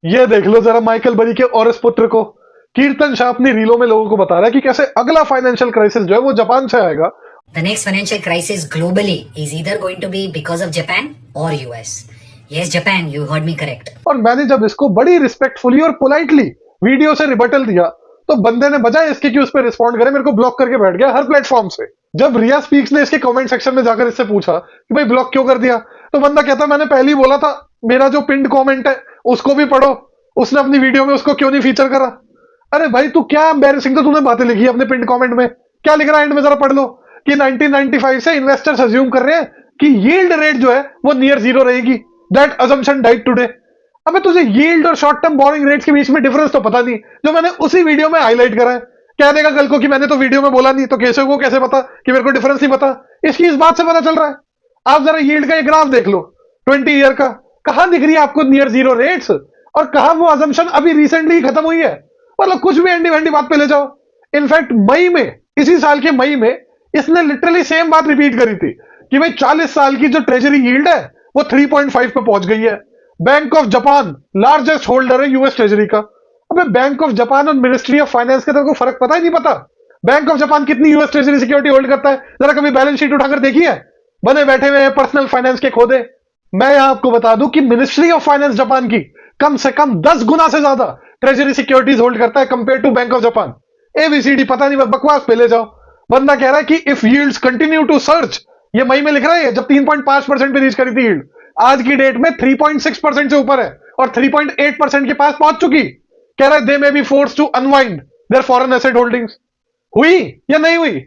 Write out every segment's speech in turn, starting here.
ये देख लो जरा माइकल बरी के और इस पुत्र को। कीर्तन शाह अपनी रीलों में लोगों को बता रहा है कि कैसे अगला फाइनेंशियल क्राइसिस जो है वो जापान से आएगा। The next financial crisis globally is either going to be because of Japan or US. Yes, Japan, you heard me correct. और मैंने जब इसको बड़ी रिस्पेक्टफुली और पोलाइटली वीडियो से रिबटल दिया तो बंदे ने बजाय इसके कि उस पर रिस्पॉन्ड करे मेरे को ब्लॉक करके बैठ गया हर प्लेटफॉर्म से। जब रिया स्पीक्स ने इसके कमेंट सेक्शन में जाकर इससे पूछा कि भाई ब्लॉक क्यों कर दिया, तो बंदा कहता मैंने पहले ही बोला था मेरा जो पिंड कमेंट है उसको भी पढ़ो, उसने अपनी वीडियो में उसको क्यों नहीं फीचर करा। अरे भाई तू क्या एम्बैरेसिंग तो तूने बातें लिखी अपने पिंड कमेंट में, क्या लिख रहा है एंड में जरा पढ़ लो कि 1995 से इन्वेस्टर्स अज्यूम कर रहे हैं कि यील्ड रेट जो है वो नियर जीरो रहेगी। That assumption died today. अबे तुझे यील्ड और शॉर्ट टर्म बोरिंग रेट्स के बीच में डिफरेंस तो पता नहीं, जो मैंने उसी वीडियो में हाईलाइट करा है। कह देगा कल को कि मैंने तो वीडियो में बोला नहीं, तो केशव को कैसे पता कि मेरे को डिफरेंस नहीं पता। इसकी इस बात से पता चल रहा है। आप जरा यील्ड का ये ग्राफ देख लो 20 ईयर का, कहां दिख रही है आपको नियर जीरो रेट्स और कहां वो अजम्पशन अभी रिसेंटली खत्म हुई है। मतलब कुछ भी एंडी वैंडी बात पे ले जाओ। इनफैक्ट मई में, इसी साल के मई में इसने लिटरली सेम बात रिपीट करी थी कि भाई 40 साल की जो ट्रेजरी यील्ड है वो 3.5 पे पहुंच गई है। Bank of Japan largest holder है यूएस ट्रेजरी का। अबे बैंक ऑफ जापान और मिनिस्ट्री ऑफ फाइनेंस के तेरे को फर्क पता ही नहीं पता। बैंक ऑफ जापान कितनी यूएस ट्रेजरी सिक्योरिटी होल्ड करता है, जरा कभी बैलेंस शीट उठाकर देखी है? बने बैठे हुए हैं पर्सनल फाइनेंस के खोदे। मैं यहां आपको बता दूं कि मिनिस्ट्री ऑफ फाइनेंस जापान की कम से कम 10 गुना से ज्यादा ट्रेजरी सिक्योरिटीज होल्ड करता है compare to bank of Japan. A B C D पता नहीं, बकवास पे ले जाओ। बंदा कह रहा है कि if yields continue to search, ये मई में लिख रहा है जब 3.5% पे रीच करी थी यील्ड, आज की डेट में 3.6% से ऊपर है और 3.8% के पास पहुंच चुकी। कह रहा है they may be force to unwind their foreign asset holdings. हुई या नहीं हुई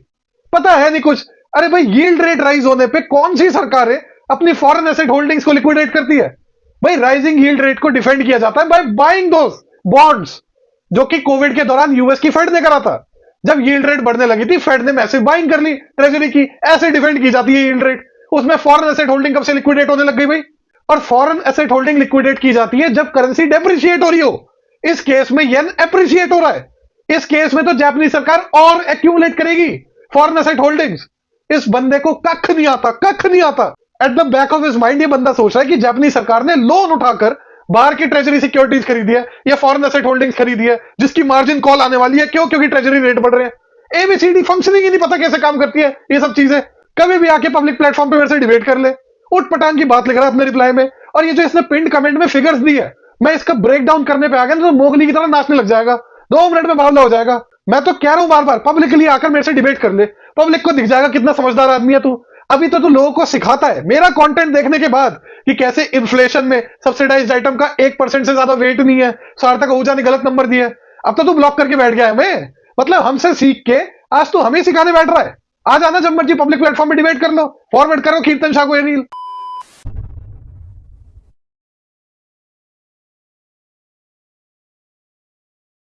पता है नहीं कुछ। अरे भाई यील्ड रेट राइज होने पे कौन सी सरकारें अपनी फॉरेन एसेट होल्डिंग्स को लिक्विडेट करती है? भाई राइजिंग यील्ड रेट को डिफेंड किया जाता है बाय बाइंग दोस बॉन्ड्स, जो कि कोविड के दौरान यूएस की फेड ने करा था। जब यील्ड रेट बढ़ने लगी थी फेड ने मैसिव बाइंग कर ली ट्रेजरी की। ऐसे डिफेंड की जाती है यील्ड रेट। उसमें फॉरेन एसेट होल्डिंग कब से लिक्विडेट होने लग गई भाई? और फॉरेन एसेट होल्डिंग लिक्विडेट की जाती है जब करेंसी डेप्रिशिएट हो रही हो। इस केस में येन एप्रिशिएट हो रहा है। इस केस में तो जापानी सरकार और एक्यूमुलेट करेगी फॉरेन एसेट होल्डिंग्स। इस बंदे को कख नहीं आता, कख नहीं आता। At the back of his mind ये बंदा सोच रहा है कि जापानी सरकार ने लोन उठाकर बाहर की ट्रेजरी सिक्योरिटीज खरीदी है या फॉरेन एसेट होल्डिंग्स खरीदी है जिसकी मार्जिन कॉल आने वाली है। क्यों? क्योंकि ट्रेजरी रेट बढ़ रहे हैं। एबीसीडी फंक्शनिंग ही नहीं पता कैसे काम करती है ये सब चीजें। कभी भी आके पब्लिक प्लेटफॉर्म पे मेरे से डिबेट कर ले। उठ पटांग की बात लिख रहा है अपने रिप्लाई में। और ये जो इसने पिंड कमेंट में फिगर्स दी है, मैं इसका ब्रेक डाउन करने पे आ गया तो मोगली की तरह नाचने लग जाएगा। 2 मिनट में बावला हो जाएगा। मैं तो कह रहा हूं बार बार पब्लिकली आकर मेरे से डिबेट कर ले। पब्लिक को दिख जाएगा कितना समझदार आदमी है तू। अभी तो तू लोगों को सिखाता है मेरा कंटेंट देखने के बाद कि कैसे इन्फ्लेशन में सब्सिडाइज्ड आइटम का 1% से ज्यादा वेट नहीं है। सार्थक आहूजा ने गलत नंबर दिया। अब तो तू ब्लॉक करके बैठ गया है। मैं मतलब हमसे सीख के आज तू हमें सिखाने बैठ रहा है। आ जाना जब मर्जी पब्लिक प्लेटफॉर्म पे डिबेट कर लो। फॉरवर्ड करो कीर्तन शाह को ये रील।